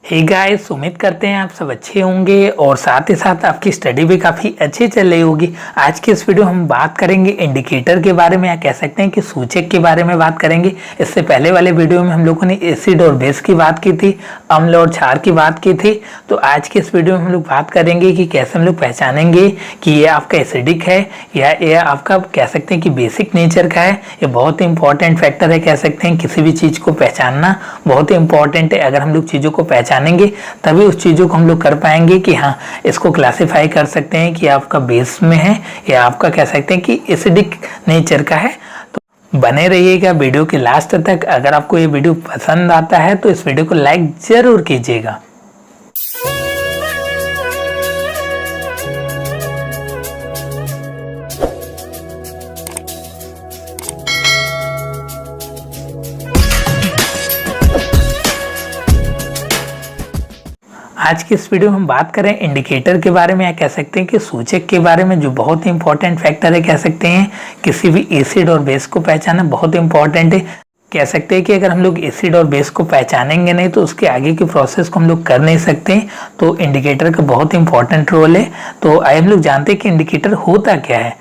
Hey guys, उम्मीद करते हैं आप सब अच्छे होंगे और साथ ही साथ आपकी स्टडी भी काफ़ी अच्छी चल रही होगी। आज की इस वीडियो हम बात करेंगे इंडिकेटर के बारे में, या कह सकते हैं कि सूचक के बारे में बात करेंगे। इससे पहले वाले वीडियो में हम लोगों ने एसिड और बेस की बात की थी, अम्ल और क्षार की बात की थी। तो आज की इस वीडियो में हम लोग बात करेंगे कि कैसे हम लोग पहचानेंगे कि ये आपका एसिडिक है या ये आपका कह सकते हैं कि बेसिक नेचर का है। ये बहुत ही इंपॉर्टेंट फैक्टर है, कह सकते हैं किसी भी चीज़ को पहचानना बहुत ही इंपॉर्टेंट है। अगर हम लोग चीज़ों को पहचानेंगे तभी उस चीज़ों को हम लोग कर पाएंगे कि हाँ, इसको क्लासिफाई कर सकते हैं कि आपका बेस में है या आपका कह सकते हैं कि एसिडिक नेचर का है। तो बने रहिएगा वीडियो के लास्ट तक। अगर आपको ये वीडियो पसंद आता है तो इस वीडियो को लाइक ज़रूर कीजिएगा। आज की इस वीडियो में हम बात करें इंडिकेटर के बारे में, या कह सकते हैं कि सूचक के बारे में, जो बहुत ही इंपॉर्टेंट फैक्टर है। कह सकते हैं किसी भी एसिड और बेस को पहचानना बहुत इंपॉर्टेंट है। कह सकते हैं कि अगर हम लोग एसिड और बेस को पहचानेंगे नहीं तो उसके आगे की प्रोसेस को हम लोग कर नहीं सकते। तो इंडिकेटर का बहुत इंपॉर्टेंट रोल है। तो आइए हम लोग जानते हैं कि इंडिकेटर होता क्या है।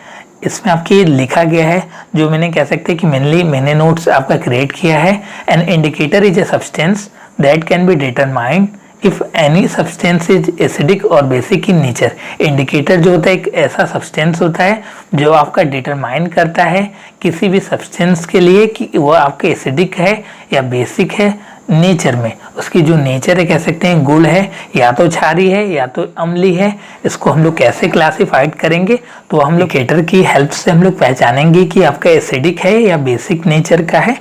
इसमें आपके लिखा गया है, जो मैंने कह सकते हैं कि मैंने नोट्स आपका क्रिएट किया है। An indicator is a substance that can be determined if any substance is acidic और बेसिक इन नेचर। इंडिकेटर जो होता है एक ऐसा सब्सटेंस होता है जो आपका डिटरमाइन करता है किसी भी सब्सटेंस के लिए कि वो आपके एसिडिक है या बेसिक है नेचर में। उसकी जो नेचर है, कह सकते हैं गुण है, या तो क्षारीय है या तो अम्लीय है। इसको हम लोग कैसे क्लासिफाइड करेंगे, तो हम लोग इंडिकेटर की हेल्प से हम लोग पहचानेंगे कि आपका एसिडिक है या बेसिक नेचर का है।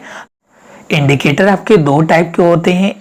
इंडिकेटर आपके दो टाइप के होते हैं।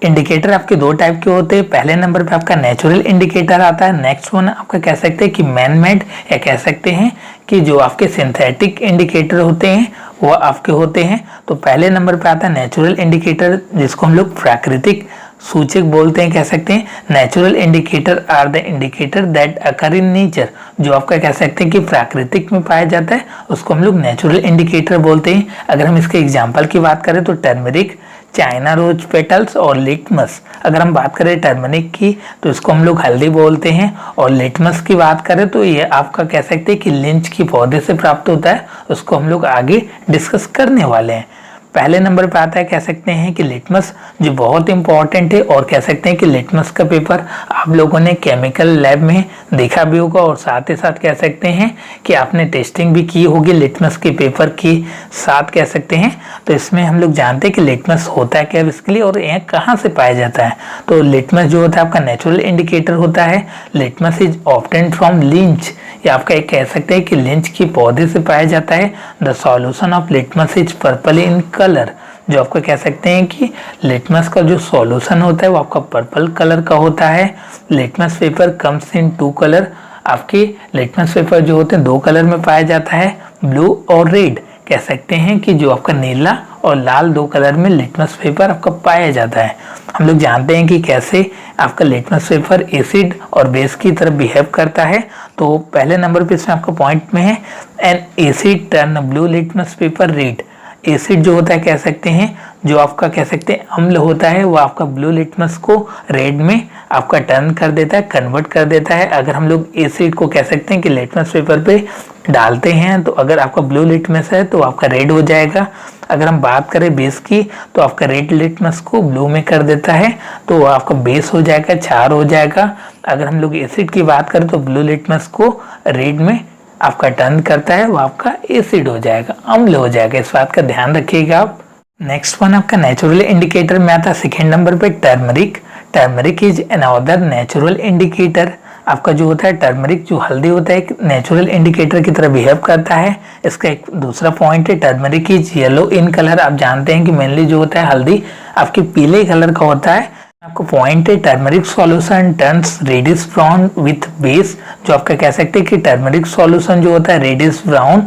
इंडिकेटर आपके दो टाइप के होते हैं। पहले नंबर पे आपका नेचुरल इंडिकेटर आता है। नेक्स्ट वन आपका कह सकते हैं कि मैन मेड, या कह सकते हैं कि जो आपके सिंथेटिक इंडिकेटर होते हैं वो आपके होते हैं। तो पहले नंबर पे आता है नेचुरल इंडिकेटर, जिसको हम लोग प्राकृतिक सूचक बोलते हैं। कह सकते हैं natural indicator are the indicator that occur in nature. जो आपका कह सकते हैं कि प्राकृतिक में पाया जाता है उसको हम लोग नेचुरल इंडिकेटर बोलते हैं। अगर हम इसके एग्जाम्पल की बात करें तो टर्मरिक, चाइना रोज पेटल्स और लिटमस। अगर हम बात करें टर्मरिक की तो इसको हम लोग हल्दी बोलते हैं, और लिटमस की बात करें तो ये आपका कह सकते हैं कि लिंच की पौधे से प्राप्त होता है। उसको हम लोग आगे डिस्कस करने वाले हैं। पहले नंबर पे आता है कह सकते हैं कि लिटमस, जो बहुत इंपॉर्टेंट है। और कह सकते हैं कि लिटमस का पेपर आप लोगों ने केमिकल लैब में देखा भी होगा, और साथ ही साथ कह सकते हैं कि आपने टेस्टिंग भी की होगी लिटमस के पेपर के साथ, कह सकते हैं। तो इसमें हम लोग जानते हैं कि लिटमस होता है क्या इसके लिए, और यह कहाँ से पाया जाता है। तो लिटमस जो होता है आपका नेचुरल इंडिकेटर होता है। Litmus is obtained from lynch, या आपका एक कह सकते हैं कि लिंच की पौधे से पाया जाता है। The solution of litmus is purple in colour. जो आपको कह सकते हैं कि लिटमस का जो सॉल्यूशन होता है वो आपका पर्पल कलर का होता है। Litmus paper comes in two colour. आपके लिटमस पेपर जो होते हैं दो कलर में पाया जाता है, ब्लू और रेड। कह सकते हैं कि जो आपका नीला और लाल दो कलर में लिटमस पेपर आपका पाया जाता है। हम लोग जानते हैं कि कैसे आपका लिटमस पेपर एसिड और बेस की तरफ बिहेव करता है। तो पहले नंबर पे इसमें आपका पॉइंट में है, N asset turn blue litmus paper red. Acid जो होता है कह सकते हैं जो आपका कह सकते हैं अम्ल होता है वो आपका ब्लू लिटमस को रेड में आपका टर्न कर देता है, कन्वर्ट कर देता है। अगर हम लोग एसिड को कह सकते हैं कि लिटमस पेपर पे डालते हैं तो अगर आपका ब्लू लिटमस है तो आपका रेड हो जाएगा। अगर हम बात करें बेस की तो आपका रेड लिटमस को ब्लू में कर देता है, तो आपका बेस हो जाएगा, क्षार हो जाएगा। अगर हम लोग एसिड की बात करें तो ब्लू लिटमस को रेड में आपका टर्न करता है, वो आपका एसिड हो जाएगा, अम्ल हो जाएगा। इस बात का ध्यान रखिएगा आप। नेक्स्ट वन आपका नेचुरल इंडिकेटर में आता है सेकेंड नंबर पे turmeric. Turmeric is another natural indicator. आपका जो होता है टर्मरिक, जो हल्दी होता है, एक नेचुरल इंडिकेटर की तरह बिहेव करता है। इसका एक दूसरा पॉइंट है, turmeric is yellow in colour. आप जानते हैं कि मेनली जो होता है हल्दी आपके पीले कलर का होता है। आपको पॉइंट है, turmeric solution turns reddish brown with base. जो आपका कह सकते हैं कि टर्मरिक सॉल्यूशन जो होता है रेडिश ब्राउन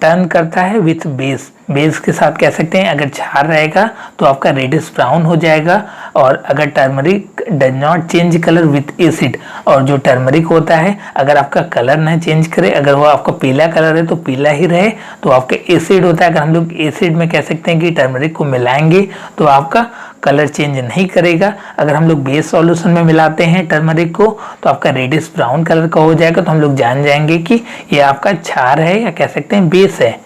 टर्न करता है विथ बेस। बेस के साथ कह सकते हैं अगर क्षार रहेगा तो आपका रेडिश ब्राउन हो जाएगा। और अगर turmeric does not change colour with acid, और जो टर्मरिक होता है अगर आपका कलर ना चेंज करे, अगर वो आपका पीला कलर है तो पीला ही रहे, तो आपका एसिड होता है। अगर हम लोग एसिड में कह सकते हैं कि टर्मरिक को मिलाएंगे तो आपका कलर चेंज नहीं करेगा। अगर हम लोग बेस सॉल्यूशन में मिलाते हैं टर्मरिक को तो आपका रेडिश ब्राउन कलर का हो जाएगा, तो हम लोग जान जाएंगे कि ये आपका क्षार है या कह सकते हैं बेस है।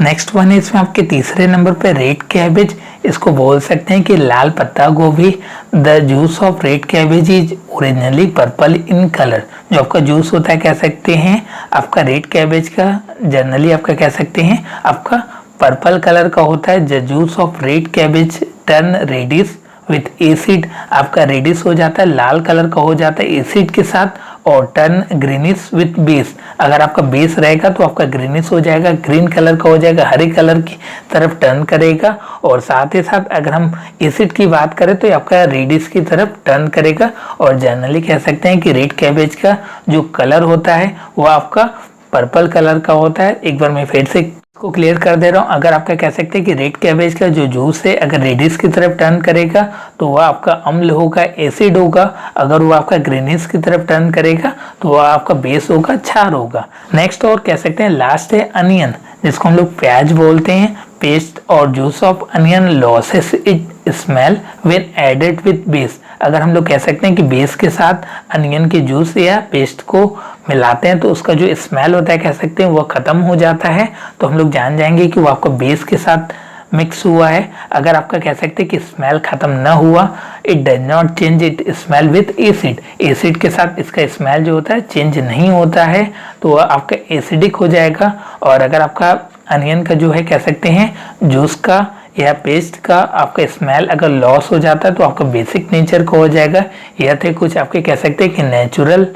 नेक्स्ट वन है इसमें आपके तीसरे नंबर पे रेड कैबेज। इसको बोल सकते हैं कि लाल पत्ता गोभी। The juice of red cabbage is originally purple in colour. जो आपका जूस होता है कह सकते हैं आपका रेड कैबेज का जनरली आपका कह सकते हैं आपका पर्पल कलर का होता है। The juice of red cabbage turn reddish with acid. आपका रेडिश हो जाता है, लाल कलर का हो जाता है एसिड के साथ, और टर्न ग्रीनिश विथ बेस। अगर आपका बेस रहेगा तो आपका ग्रीनिश हो जाएगा, ग्रीन कलर का हो जाएगा, हरे कलर की तरफ टर्न करेगा। और साथ ही साथ अगर हम एसिड की बात करें तो आपका रेडिश की तरफ टर्न करेगा। और जनरली कह सकते हैं कि रेड कैबेज का जो कलर होता है वो आपका पर्पल कलर का होता है। एक बार मैं फिर से को क्लियर कर दे रहा हूँ। अगर आपका कह सकते हैं कि रेड कैबेज का जो जूस है अगर रेडिश की तरफ टर्न करेगा तो वह आपका अम्ल होगा, एसिड होगा। अगर वो आपका ग्रीनिश की तरफ टर्न करेगा तो वह आपका बेस होगा, क्षार होगा। नेक्स्ट और कह सकते हैं लास्ट है अनियन, जिसको हम लोग प्याज बोलते हैं। पेस्ट और juice of onion loses it smell when added with base. अगर हम लोग कह सकते हैं कि बेस के साथ अनियन के जूस या पेस्ट को मिलाते हैं तो उसका जो स्मेल होता है कह सकते हैं वह खत्म हो जाता है। तो हम लोग जान जाएंगे कि वो आपका बेस के साथ मिक्स हुआ है। अगर आपका कह सकते हैं कि स्मेल खत्म ना हुआ, it does not change it smell with acid. Acid के साथ इसका स्मेल जो होता है चेंज नहीं होता है, तो वह आपका एसिडिक हो जाएगा। और अगर आपका अनियन का जो है कह सकते हैं जूस का या पेस्ट का आपका स्मेल अगर लॉस हो जाता है तो आपका बेसिक नेचर का हो जाएगा। यह थे कुछ आपके कह सकते हैं कि नेचुरल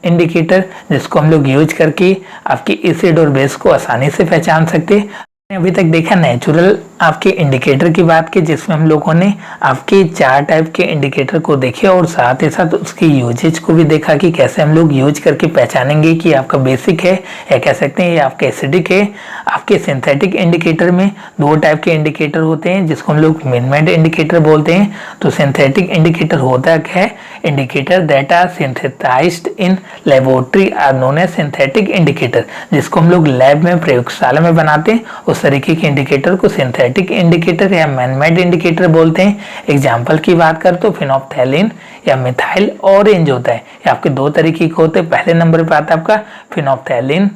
इंडिकेटर जिसको हम लोग यूज करके आपकी एसिड और बेस को आसानी से पहचान सकते हैं। अभी तक देखा नेचुरल आपके इंडिकेटर की बात की, जिसमें हम लोगों ने आपके 4 टाइप के इंडिकेटर को देखे और साथ ही साथ उसकी यूजेज को भी देखा कि कैसे हम लोग यूज करके पहचानेंगे कि आपका बेसिक है या कह सकते हैं ये आपका एसिडिक है। आपके सिंथेटिक इंडिकेटर में 2 टाइप के इंडिकेटर होते हैं जिसको हम लोग मेन इंडिकेटर बोलते हैं। तो सिंथेटिक इंडिकेटर होता क्या है? Indicator that are synthesized in laboratory are known as synthetic indicator. जिसको हम लोग लैब में प्रयोगशाला में बनाते हैं उस तरीके के इंडिकेटर को सिंथेटिक इंडिकेटर या मैनमेड इंडिकेटर बोलते हैं। एग्जाम्पल की बात करें तो फिनोप्थैलिन या मिथाइल ऑरेंज होता है। ये आपके 2 तरीके के होते हैं। पहले नंबर पे आता है आपका फिनोप्थैलिन।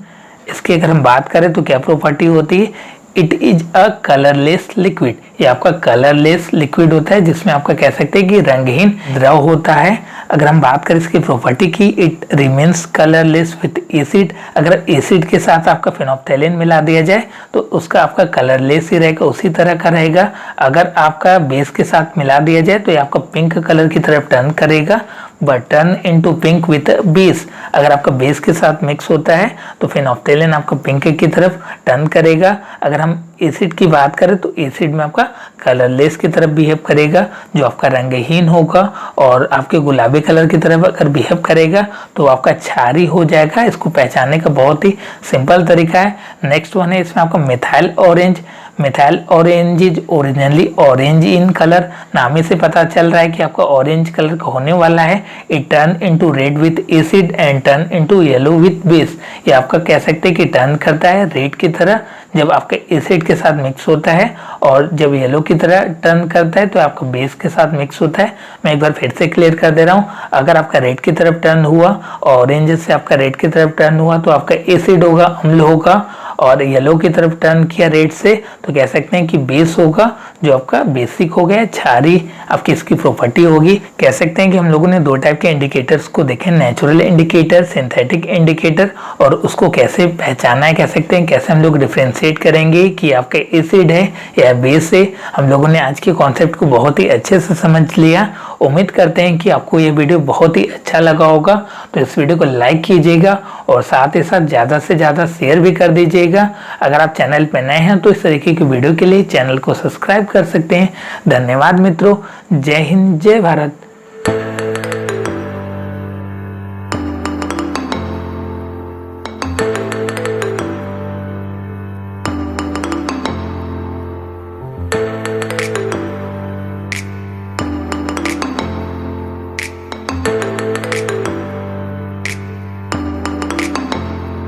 इसकी अगर हम बात करें तो क्या प्रॉपर्टी होती है? It is a colourless liquid. ये आपका कलरलेस लिक्विड होता है जिसमें आपका कह सकते हैं कि रंगहीन द्रव होता है। अगर हम बात करें इसकी प्रॉपर्टी की, it remains colourless with acid. अगर एसिड के साथ आपका फिनोप्थैलिन मिला दिया जाए तो उसका आपका कलरलेस ही रहेगा, उसी तरह का रहेगा। अगर आपका बेस के साथ मिला दिया जाए तो ये आपका पिंक कलर की तरफ टर्न करेगा, but turn into pink with base. अगर आपका बेस के साथ मिक्स होता है तो फिनोप्थैलिन आपका पिंक की तरफ टर्न करेगा। अगर हम एसिड की बात करें तो एसिड में आपका कलरलेस की तरफ बिहेव करेगा, जो आपका रंगहीन होगा। और आपके गुलाबी कलर की तरफ अगर बिहेव करेगा तो आपका क्षारी हो जाएगा। इसको पहचानने का बहुत ही सिंपल तरीका है। नेक्स्ट वन है इसमें आपका methyl orange. Methyl orange is originally orange in colour. नाम ही से पता चल रहा है कि आपका ऑरेंज कलर का होने वाला है। It turn into red with acid and turn into yellow with base. ये आपका कह सकते हैं कि टर्न करता है रेड की तरह जब आपके एसिड के साथ मिक्स होता है, और जब येलो की तरह टर्न करता है तो आपका बेस के साथ मिक्स होता है। मैं एक बार फिर से क्लियर कर दे रहा हूँ। अगर आपका रेड की तरफ टर्न हुआ, ऑरेंज से आपका रेड की तरफ टर्न हुआ तो आपका एसिड होगा, अम्ल होगा। और येलो की तरफ टर्न किया रेड से तो कह सकते हैं कि बेस होगा, जो आपका बेसिक हो गया, क्षारी आपकी इसकी प्रॉपर्टी होगी। कह सकते हैं कि हम लोगों ने 2 टाइप के इंडिकेटर्स को देखे, नेचुरल इंडिकेटर, सिंथेटिक इंडिकेटर, और उसको कैसे पहचाना है, कह सकते हैं कैसे हम लोग डिफ्रेंशिएट करेंगे कि आपका एसिड है या बेस है। हम लोगों ने आज के कॉन्सेप्ट को बहुत ही अच्छे से समझ लिया। उम्मीद करते हैं कि आपको ये वीडियो बहुत ही अच्छा लगा होगा। तो इस वीडियो को लाइक कीजिएगा और साथ ही साथ ज़्यादा से ज़्यादा शेयर भी कर दीजिएगा। अगर आप चैनल पर नए हैं तो इस तरीके की वीडियो के लिए चैनल को सब्सक्राइब कर सकते हैं। धन्यवाद मित्रों। जय हिंद, जय भारत।